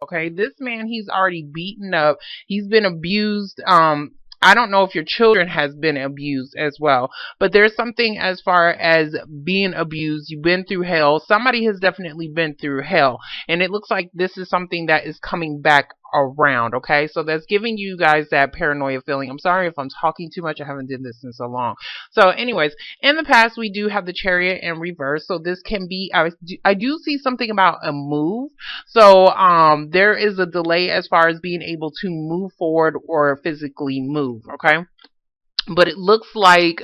Okay, this man, he's already beaten up. He's been abused. I don't know if your children has been abused as well, but there's something as far as being abused. You've been through hell. Somebody has definitely been through hell, and it looks like this is something that is coming back around. Okay, so that's giving you guys that paranoia feeling. I'm sorry if I'm talking too much. I haven't did this in so long. So anyways, in the past we do have the Chariot in reverse, so this can be, I do see something about a move. So there is a delay as far as being able to move forward or physically move. Okay, but it looks like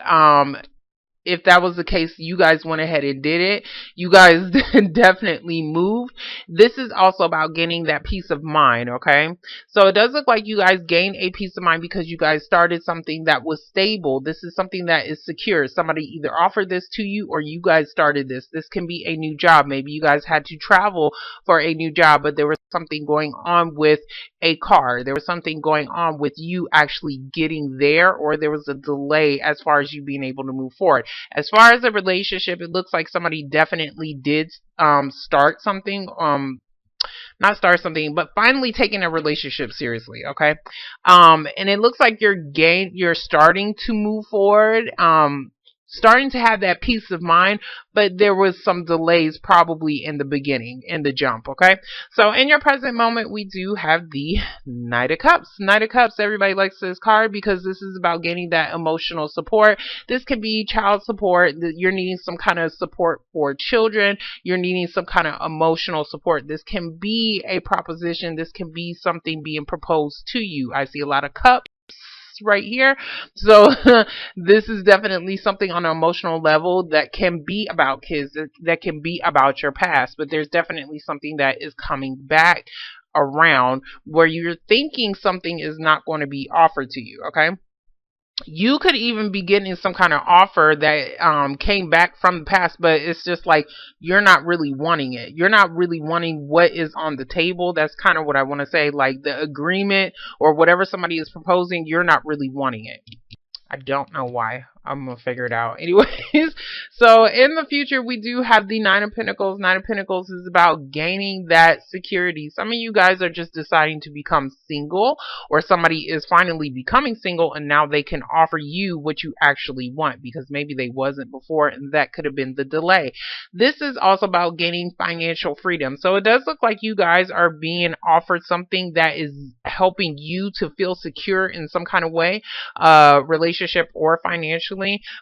if that was the case, you guys went ahead and did it. You guys definitely moved. This is also about gaining that peace of mind, okay? So it does look like you guys gained a peace of mind because you guys started something that was stable. This is something that is secure. Somebody either offered this to you or you guys started this. This can be a new job. Maybe you guys had to travel for a new job, but there was something going on with a car. There was something going on with you actually getting there, or there was a delay as far as you being able to move forward. As far as a relationship, it looks like somebody definitely did start something, not start something, but finally taking a relationship seriously, okay? And it looks like you're starting to move forward, starting to have that peace of mind, but there was some delays probably in the beginning, in the jump, okay? So in your present moment, we do have the Knight of Cups. Knight of Cups, everybody likes this card because this is about gaining that emotional support. This can be child support. You're needing some kind of support for children. You're needing some kind of emotional support. This can be a proposition. This can be something being proposed to you. I see a lot of cups right here. So this is definitely something on an emotional level that can be about kids, that can be about your past, but there's definitely something that is coming back around where you're thinking something is not going to be offered to you, okay? You could even be getting some kind of offer that came back from the past, but it's just like you're not really wanting it. You're not really wanting what is on the table. That's kind of what I want to say. Like the agreement or whatever somebody is proposing, you're not really wanting it. I don't know why. I'm going to figure it out. Anyways, so in the future, we do have the Nine of Pentacles. Nine of Pentacles is about gaining that security. Some of you guys are just deciding to become single, or somebody is finally becoming single and now they can offer you what you actually want because maybe they wasn't before, and that could have been the delay. This is also about gaining financial freedom. So it does look like you guys are being offered something that is helping you to feel secure in some kind of way, relationship or financially.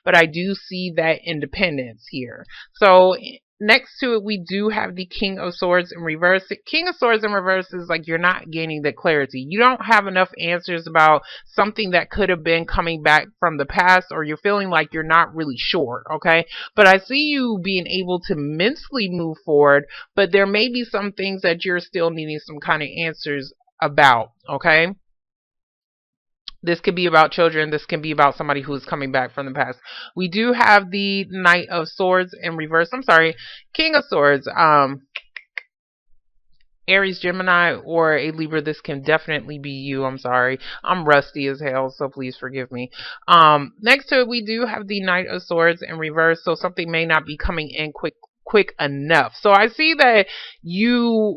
But I do see that independence here. So next to it, we do have the King of Swords in reverse. The King of Swords in reverse is like you're not gaining the clarity. You don't have enough answers about something that could have been coming back from the past, or you're feeling like you're not really sure, okay? But I see you being able to mentally move forward, but there may be some things that you're still needing some kind of answers about, okay? This could be about children. This can be about somebody who is coming back from the past. We do have the Knight of Swords in reverse. I'm sorry, King of Swords. Aries, Gemini, or a Libra. This can definitely be you. I'm sorry. I'm rusty as hell, so please forgive me. Next to it, we do have the Knight of Swords in reverse. So something may not be coming in quick enough. So I see that you're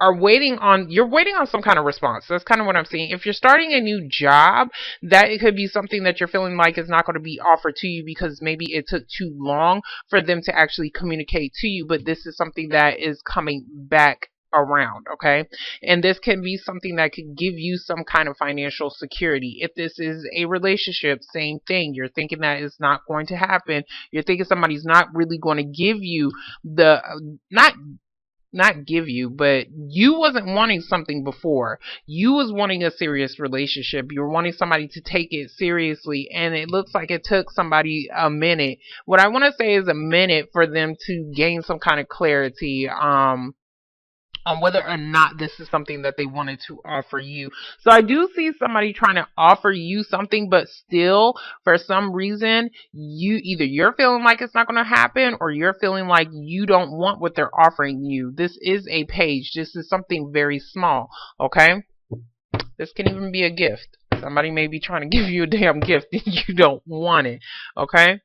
waiting on some kind of response. That's kind of what I'm seeing. If you're starting a new job, that it could be something that you're feeling like is not going to be offered to you because maybe it took too long for them to actually communicate to you, but this is something that is coming back around, okay? And this can be something that could give you some kind of financial security. If this is a relationship, same thing. You're thinking that it's not going to happen. You're thinking somebody's not really going to give you the not give you, but you wasn't wanting something before. You was wanting a serious relationship. You were wanting somebody to take it seriously, and it looks like it took somebody a minute. What I want to say is a minute for them to gain some kind of clarity on whether or not this is something that they wanted to offer you. So I do see somebody trying to offer you something, but still, for some reason, you're feeling like it's not going to happen, or you're feeling like you don't want what they're offering you. This is a page. This is something very small, okay? This can even be a gift. Somebody may be trying to give you a damn gift and you don't want it, okay?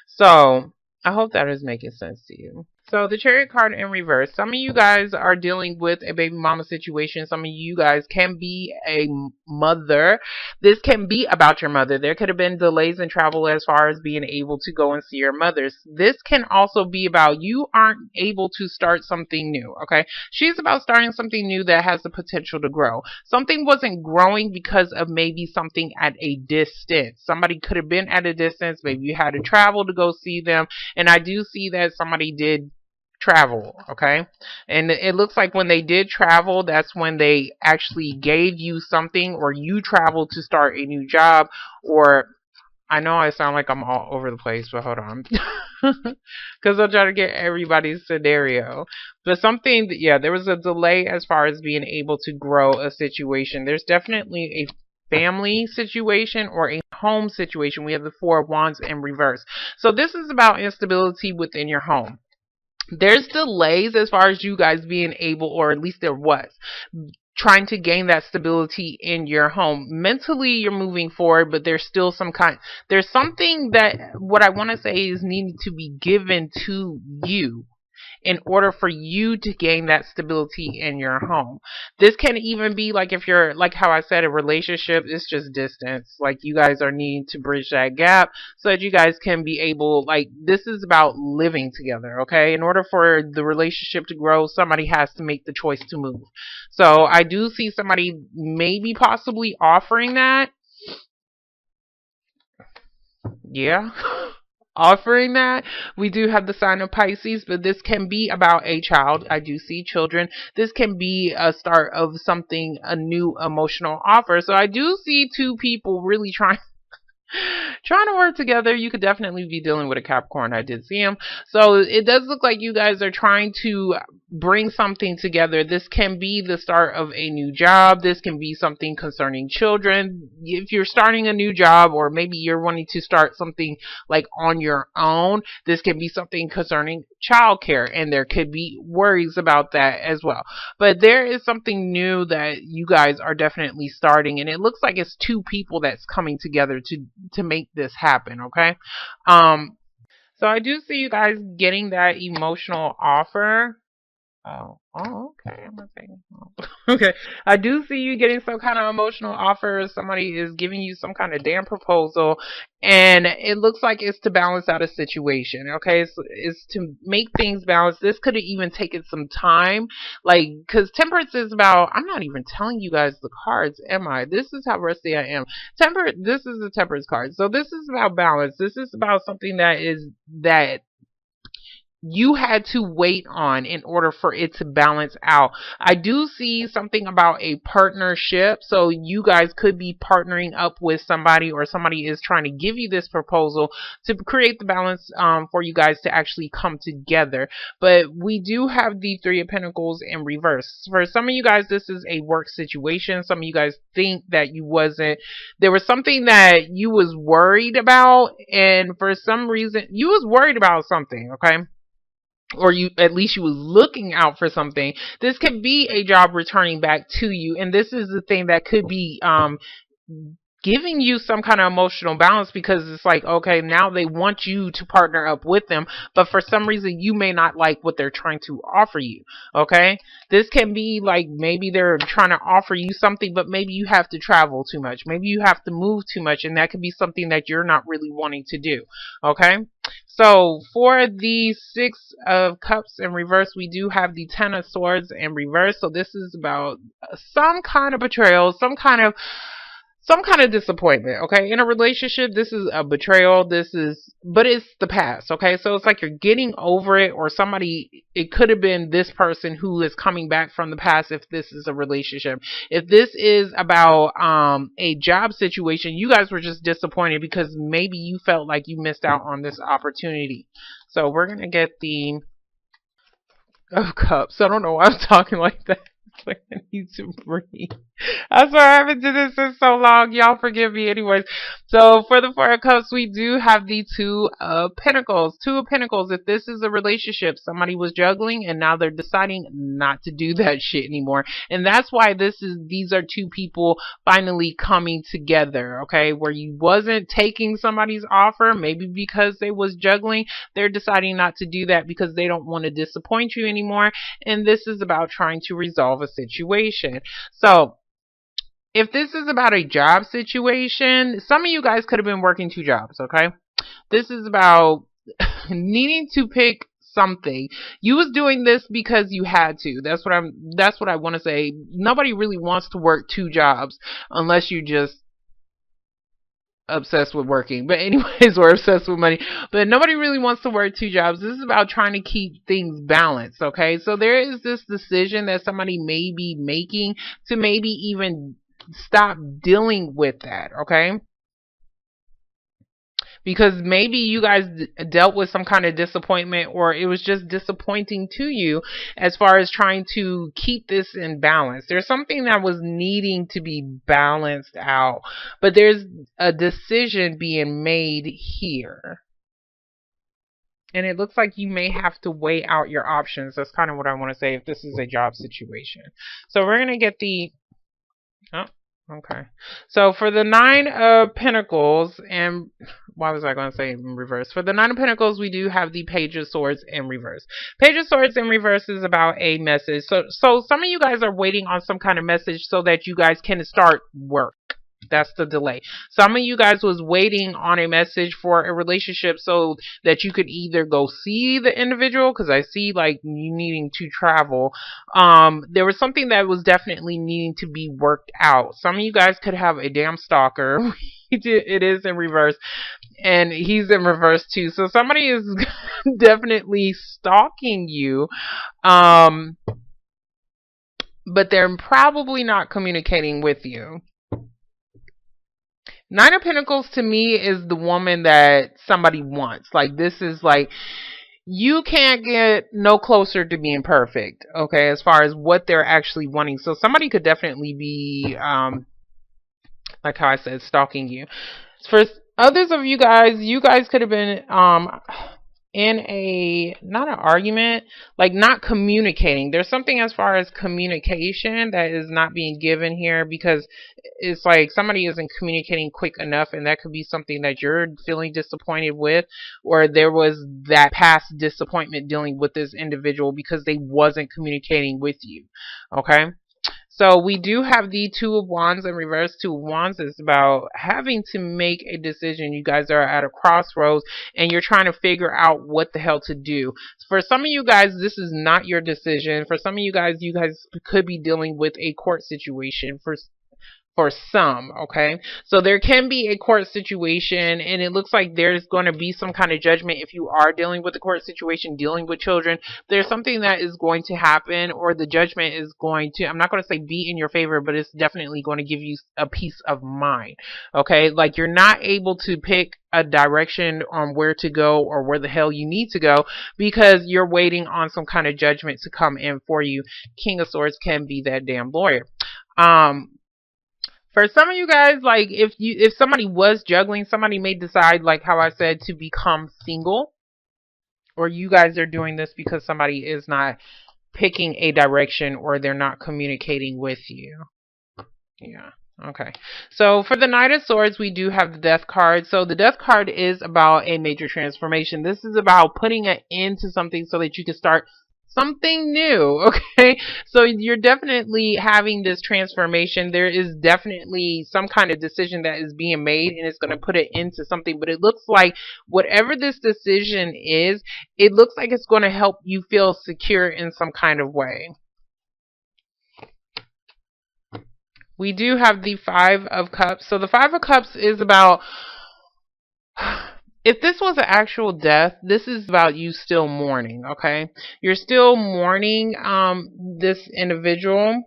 So I hope that is making sense to you. So the Chariot card in reverse. Some of you guys are dealing with a baby mama situation. Some of you guys can be a mother. This can be about your mother. There could have been delays in travel as far as being able to go and see your mothers. This can also be about you aren't able to start something new. Okay. She's about starting something new that has the potential to grow. Something wasn't growing because of maybe something at a distance. Somebody could have been at a distance. Maybe you had to travel to go see them. And I do see that somebody did travel, okay? And it looks like when they did travel, that's when they actually gave you something, or you traveled to start a new job, or I know I sound like I'm all over the place, but hold on. Because I'll try to get everybody's scenario. But something, yeah, there was a delay as far as being able to grow a situation. There's definitely a family situation or a home situation. We have the Four of Wands in reverse. So this is about instability within your home. There's delays as far as you guys being able, or at least there was, trying to gain that stability in your home. Mentally, you're moving forward, but there's still there's something that, what I want to say is, needing to be given to you in order for you to gain that stability in your home. This can even be like, if you're, like how I said, a relationship, it's just distance. Like, you guys are needing to bridge that gap so that you guys can be able, like, this is about living together, okay? In order for the relationship to grow, somebody has to make the choice to move. So I do see somebody maybe possibly offering that. Yeah. Offering that. We do have the sign of Pisces, but this can be about a child. I do see children. This can be a start of something, a new emotional offer. So I do see two people really trying to work together. You could definitely be dealing with a Capricorn. I did see him. So it does look like you guys are trying to bring something together. This can be the start of a new job. This can be something concerning children. If you're starting a new job, or maybe you're wanting to start something like on your own, this can be something concerning childcare, and there could be worries about that as well. But there is something new that you guys are definitely starting, and it looks like it's two people that's coming together to make this happen, okay? So I do see you guys getting that emotional offer. Okay. I'm gonna say, okay. I do see you getting some kind of emotional offer. Somebody is giving you some kind of damn proposal, and it looks like it's to balance out a situation. Okay, it's to make things balance. This could have even taken some time, like, because temperance is about. I'm not even telling you guys the cards, am I? This is how rusty I am. This is the temperance card. So this is about balance. This is about something that you had to wait on in order for it to balance out. I do see something about a partnership. So you guys could be partnering up with somebody, or somebody is trying to give you this proposal to create the balance for you guys to actually come together. But we do have the Three of Pentacles in reverse. For some of you guys, this is a work situation. Some of you guys think that there was something that you was worried about, and for some reason you was worried about something, okay? Or at least you was looking out for something. This could be a job returning back to you, and this is the thing that could be giving you some kind of emotional balance, because it's like, okay, now they want you to partner up with them, but for some reason you may not like what they're trying to offer you. Okay, this can be like, maybe they're trying to offer you something, but maybe you have to travel too much, maybe you have to move too much, and that could be something that you're not really wanting to do. Okay, so for the Six of Cups in reverse, we do have the Ten of Swords in reverse. So this is about some kind of betrayal, some kind of disappointment, okay? In a relationship, this is a betrayal. But it's the past, okay? So it's like you're getting over it, or it could have been this person who is coming back from the past if this is a relationship. If this is about a job situation, you guys were just disappointed because maybe you felt like you missed out on this opportunity. So we're going to get the of Cups. I don't know why I'm talking like that. need to breathe. I swear I haven't done this in so long. Y'all forgive me anyways. So for the Four of Cups, we do have the Two of Pentacles. Two of Pentacles, if this is a relationship, somebody was juggling and now they're deciding not to do that shit anymore. And that's why these are two people finally coming together, okay? Where you wasn't taking somebody's offer, maybe because they was juggling, they're deciding not to do that because they don't want to disappoint you anymore. And this is about trying to resolve a situation. So if this is about a job situation, some of you guys could have been working two jobs, okay? This is about needing to pick something. You was doing this because you had to. That's what I want to say. Nobody really wants to work two jobs unless you just obsessed with working. But anyways, we're obsessed with money. But nobody really wants to work two jobs. This is about trying to keep things balanced, okay? So there is this decision that somebody may be making to maybe even stop dealing with that, okay? Because maybe you guys dealt with some kind of disappointment, or it was just disappointing to you as far as trying to keep this in balance. There's something that was needing to be balanced out, but there's a decision being made here. And it looks like you may have to weigh out your options. That's kind of what I want to say if this is a job situation. So we're going to get the... Oh, okay. So for the Nine of Pentacles, and why was I going to say in reverse? For the Nine of Pentacles, we do have the Page of Swords in reverse. Page of Swords in reverse is about a message. So some of you guys are waiting on some kind of message so that you guys can start work. That's the delay. Some of you guys was waiting on a message for a relationship so that you could either go see the individual, because I see like you needing to travel. There was something that was definitely needing to be worked out. Some of you guys could have a damn stalker. It is in reverse, and he's in reverse too. So somebody is definitely stalking you. But they're probably not communicating with you. Nine of Pentacles to me is the woman that somebody wants. Like, this is like, you can't get no closer to being perfect, okay, as far as what they're actually wanting. So somebody could definitely be, like how I said, stalking you. For others of you guys could have been, in a, not an argument, like not communicating. There's something as far as communication that is not being given here, because it's like somebody isn't communicating quick enough, and that could be something that you're feeling disappointed with, or there was that past disappointment dealing with this individual because they wasn't communicating with you, okay? So we do have the Two of Wands in reverse. Two of Wands is about having to make a decision. You guys are at a crossroads and you're trying to figure out what the hell to do. For some of you guys, this is not your decision. For some of you guys could be dealing with a court situation. For some, okay? So there can be a court situation, and it looks like there's going to be some kind of judgment if you are dealing with a court situation, dealing with children. There's something that is going to happen, or the judgment is going to, I'm not going to say be in your favor, but it's definitely going to give you a peace of mind, okay? Like, you're not able to pick a direction on where to go or where the hell you need to go because you're waiting on some kind of judgment to come in for you. King of Swords can be that damn lawyer. For some of you guys, like, if somebody was juggling, somebody may decide, like how I said, to become single. Or you guys are doing this because somebody is not picking a direction, or they're not communicating with you. Yeah. Okay. So for the Knight of Swords, we do have the Death card. So the Death card is about a major transformation. This is about putting an end to something so that you can start something new, okay? So you're definitely having this transformation. There is definitely some kind of decision that is being made, and it's going to put it into something. But it looks like whatever this decision is, it looks like it's going to help you feel secure in some kind of way. We do have the Five of Cups. So the Five of Cups is about... If this was an actual death, this is about you still mourning, okay? You're still mourning this individual.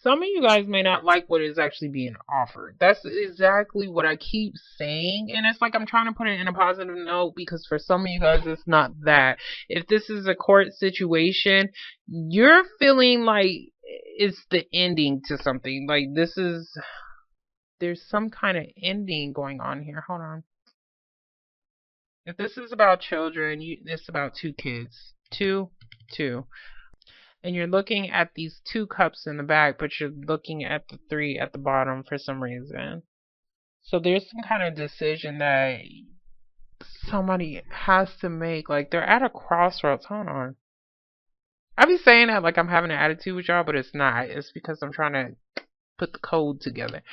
some of you guys may not like what is actually being offered. That's exactly what I keep saying. And it's like I'm trying to put it in a positive note because for some of you guys, it's not that. If this is a court situation, you're feeling like it's the ending to something. Like there's some kind of ending going on here. Hold on. If this is about children, it's about two kids. Two. And you're looking at these two cups in the back, but you're looking at the three at the bottom for some reason. So there's some kind of decision that somebody has to make. Like they're at a crossroads. Hold on. I be saying that like I'm having an attitude with y'all, but it's not. It's because I'm trying to put the code together.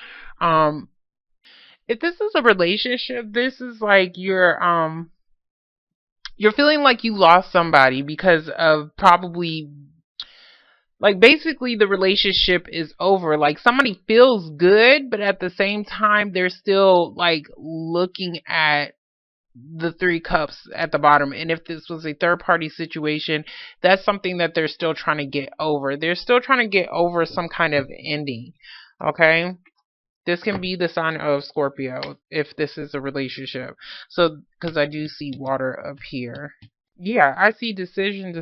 If this is a relationship, this is like you're feeling like you lost somebody because of probably like basically the relationship is over. Like somebody feels good, but at the same time they're still like looking at the three cups at the bottom. And if this was a third party situation, that's something that they're still trying to get over. They're still trying to get over some kind of ending. Okay? This can be the sign of Scorpio if this is a relationship. So, because I do see water up here. Yeah, I see decision.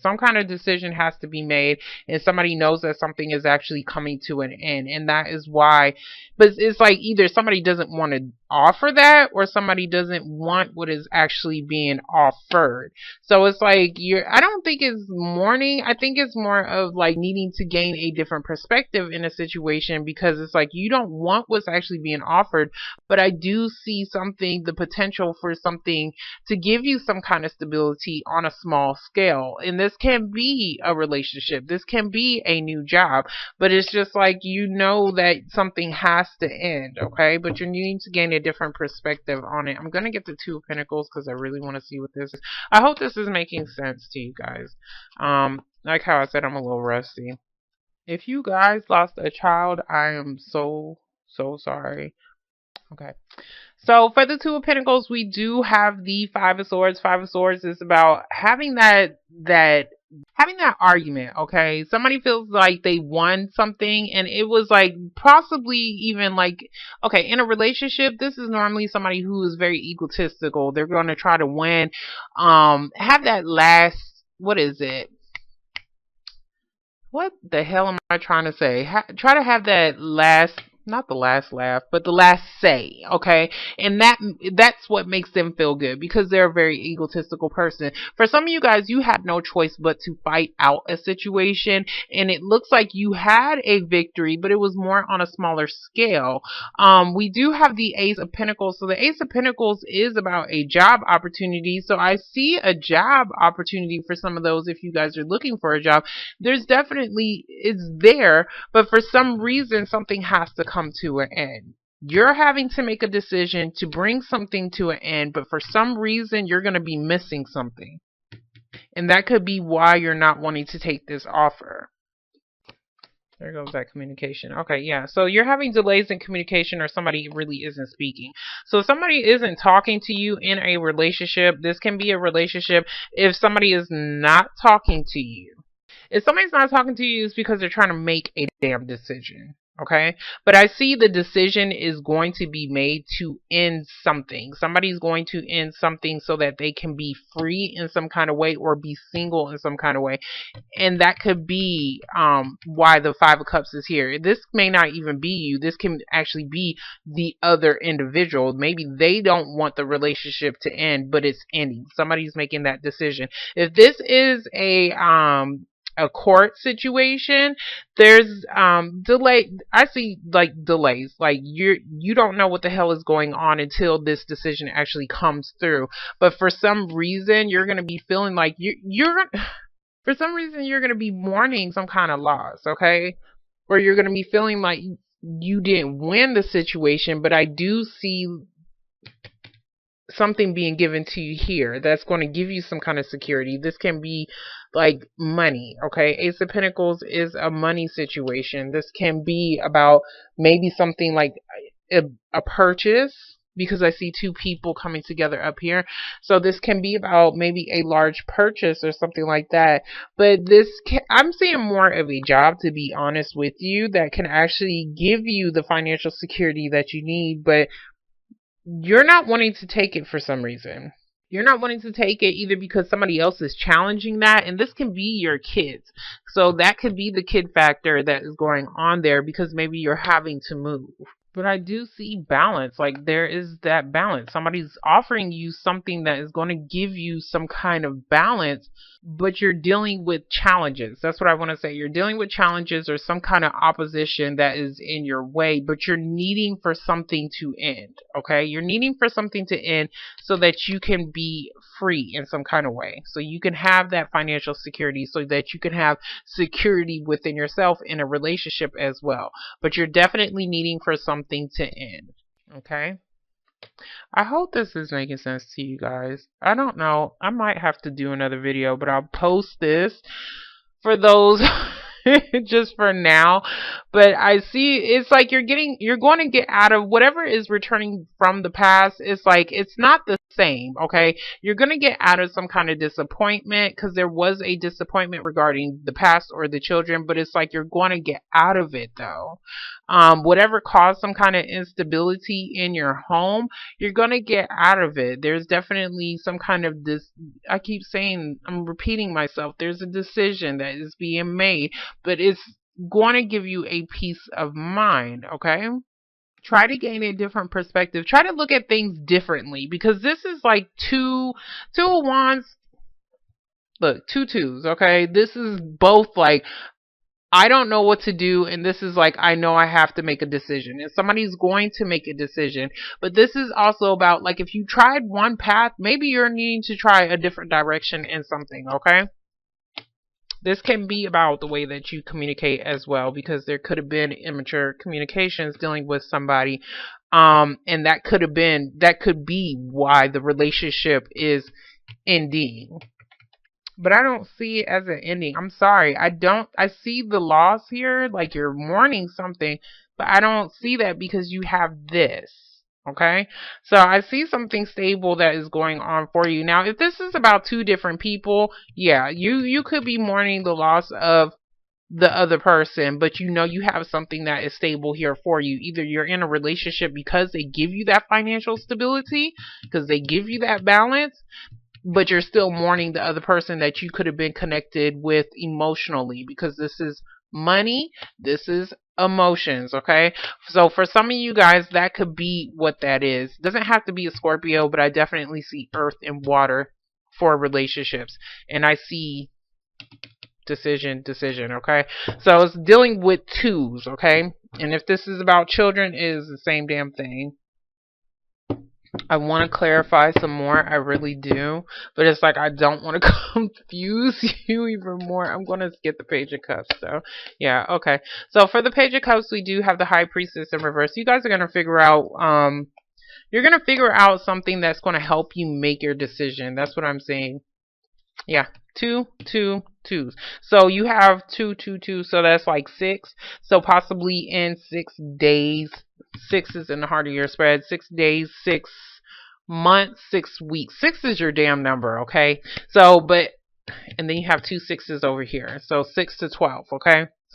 Some kind of decision has to be made, and somebody knows that something is actually coming to an end, and that is why. But it's like either somebody doesn't want to offer that, or somebody doesn't want what is actually being offered. So it's like I don't think it's mourning. I think it's more of like needing to gain a different perspective in a situation because it's like you don't want what's actually being offered, but I do see the potential for something to give you some kind of stability on a small scale. And this can be a relationship. This can be a new job. But it's just like you know that something has to end, okay? But you're needing to gain a different perspective on it. I'm going to get the Two of Pentacles because I really want to see what this is. I hope this is making sense to you guys. Like how I said, I'm a little rusty. If you guys lost a child, I am so sorry. Okay. So for the Two of Pentacles, we do have the Five of Swords. Five of Swords is about having that argument, okay? Somebody feels like they won something and it was like possibly even like, okay, in a relationship, this is normally somebody who is very egotistical. They're going to try to win, have that last, what is it? What the hell am I trying to say? Try to have that last, not the last laugh, but the last say, okay? And that's what makes them feel good because they're a very egotistical person. For some of you guys, you had no choice but to fight out a situation, and it looks like you had a victory, but it was more on a smaller scale. We do have the Ace of Pentacles. So the Ace of Pentacles is about a job opportunity. So I see a job opportunity for some of those if you guys are looking for a job. There's definitely, it's there, but for some reason, something has to come to an end. You're having to make a decision to bring something to an end, but for some reason, you're going to be missing something. And that could be why you're not wanting to take this offer. There goes that communication. Okay, yeah. So you're having delays in communication or somebody really isn't speaking. So if somebody isn't talking to you in a relationship, this can be a relationship if somebody is not talking to you. If somebody's not talking to you, it's because they're trying to make a damn decision. Okay? But I see the decision is going to be made to end something. Somebody's going to end something so that they can be free in some kind of way or be single in some kind of way. And that could be why the Five of Cups is here. This may not even be you. This can actually be the other individual. Maybe they don't want the relationship to end, but it's ending. Somebody's making that decision. If this is a court situation, there's delay. I see like delays, like you don't know what the hell is going on until this decision actually comes through. But for some reason you're going to be feeling like for some reason you're going to be mourning some kind of loss, okay? Or you're going to be feeling like you didn't win the situation, but I do see something being given to you here that's going to give you some kind of security. This can be like money, okay? Ace of Pentacles is a money situation. This can be about maybe something like a purchase, because I see two people coming together up here. So this can be about maybe a large purchase or something like that. But I'm seeing more of a job, to be honest with you, that can actually give you the financial security that you need, but you're not wanting to take it for some reason. You're not wanting to take it either because somebody else is challenging that, and this can be your kids. So that could be the kid factor that is going on there because maybe you're having to move. But I do see balance. Like there is that balance. Somebody's offering you something that is going to give you some kind of balance, but you're dealing with challenges. That's what I want to say. You're dealing with challenges or some kind of opposition that is in your way, but you're needing for something to end. Okay? You're needing for something to end so that you can be free in some kind of way. So you can have that financial security, so that you can have security within yourself in a relationship as well. But you're definitely needing for something to end. Okay? I hope this is making sense to you guys. I don't know. I might have to do another video, but I'll post this for those just for now. But I see it's like you're going to get out of whatever is returning from the past. It's like it's not the same. Okay, you're going to get out of some kind of disappointment because there was a disappointment regarding the past or the children, but it's like you're going to get out of it though. Whatever caused some kind of instability in your home, you're going to get out of it. There's definitely some kind of I keep saying, I'm repeating myself, there's a decision that is being made, but it's going to give you a peace of mind. Okay, try to gain a different perspective. Try to look at things differently, because this is like two of wands. Look, two twos. Okay, this is both like I don't know what to do, and this is like I know I have to make a decision, and somebody's going to make a decision. But this is also about like if you tried one path, maybe you're needing to try a different direction in something. Okay, this can be about the way that you communicate as well, because there could have been immature communications dealing with somebody, and that could be why the relationship is ending. But I don't see it as an ending. I'm sorry. I see the loss here, like you're mourning something, but I don't see that because you have this. Okay? So I see something stable that is going on for you. Now, if this is about two different people, yeah, you could be mourning the loss of the other person, but you know you have something that is stable here for you. Either you're in a relationship because they give you that financial stability, because they give you that balance, but you're still mourning the other person that you could have been connected with emotionally, because this is money, this is emotions. Okay, so for some of you guys, that could be what that is. It doesn't have to be a Scorpio, but I definitely see earth and water for relationships, and I see decision. Okay, so it's dealing with twos. Okay, and if this is about children, it is the same damn thing. I want to clarify some more, I really do, but it's like I don't want to confuse you even more. I'm going to get the Page of Cups, so yeah, okay. So for the Page of Cups, we do have the High Priestess in reverse. You guys are going to figure out, you're going to figure out something that's going to help you make your decision. That's what I'm saying. Yeah, two, twos. So you have two, so that's like 6. So possibly in 6 days, 6 is in the heart of your spread, 6 days, 6 months, 6 weeks. 6 is your damn number, okay? So, and then you have 2 6s over here. So 6 to 12, okay?